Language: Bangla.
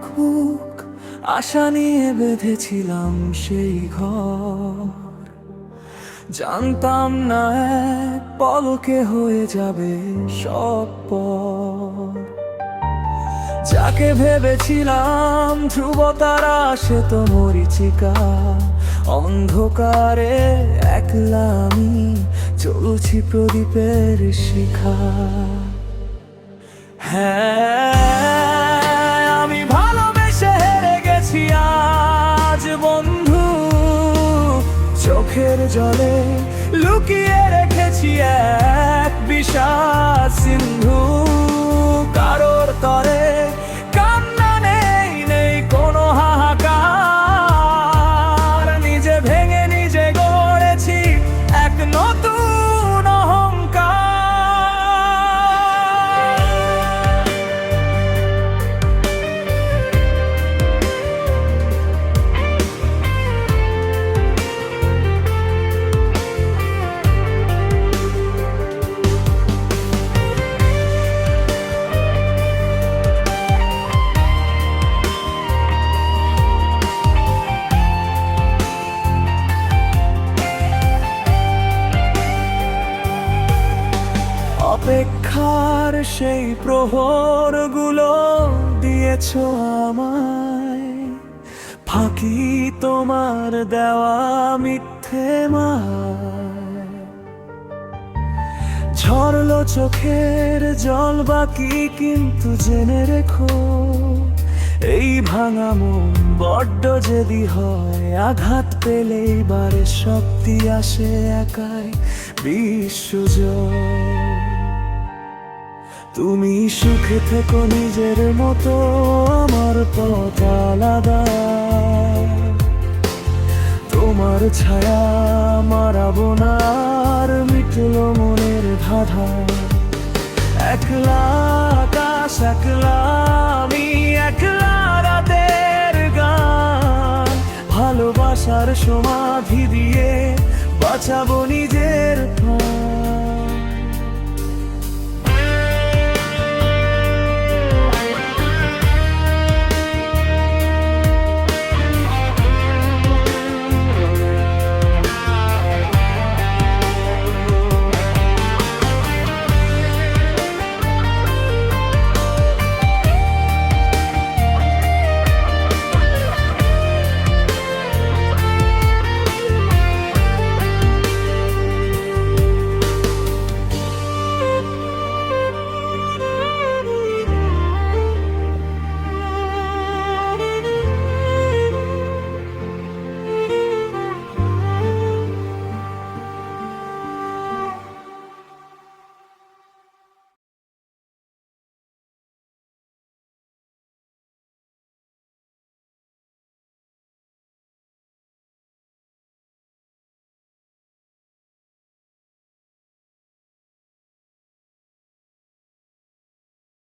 বুক আশা নিয়ে বেঁধেছিলাম সেই ঘর। জানতাম না এক পলকে হয়ে যাবে সব পর। যাকে ভেবেছিলাম ধ্রুবতারা সে তো মরীচিকা। অন্ধকারে একলা আমি চলছি প্রদীপের শিখা। হ্যাঁ, আমি ভালোবেসে হেরে গেছি আজ বন্ধু। চোখের জলে লুকিয়ে রেখেছি এক বিষাদ সিন্ধু। কারোর তরে কান্না নেই, নেই কোনো হাহাকার। নিজে ভেঙে নিজে গড়েছি এক নতুন অহংকার। অপেক্ষার সেই প্রহরগুলো দিয়েছ আমায়, ফাঁকি তোমার দেওয়া মিথ্যে মায়। ঝরলো চোখের জল বাকি, কিন্তু জেনে রেখো এই ভাঙা মন বড্ড জেদি হয়। আঘাত পেলেই বারে শক্তি আসে একাই বিশ্বজয়। তুমি সুখে থেকো নিজের মতো, আমার পথ আলাদা। তোমার ছায়া মারাবো না আর, মিটলো মনের ধাঁধা। একলা আকাশ একলা আমি, একলা রাতের গান। ভালোবাসার সমাধি দিয়ে বাঁচাবো নিজের প্রাণ।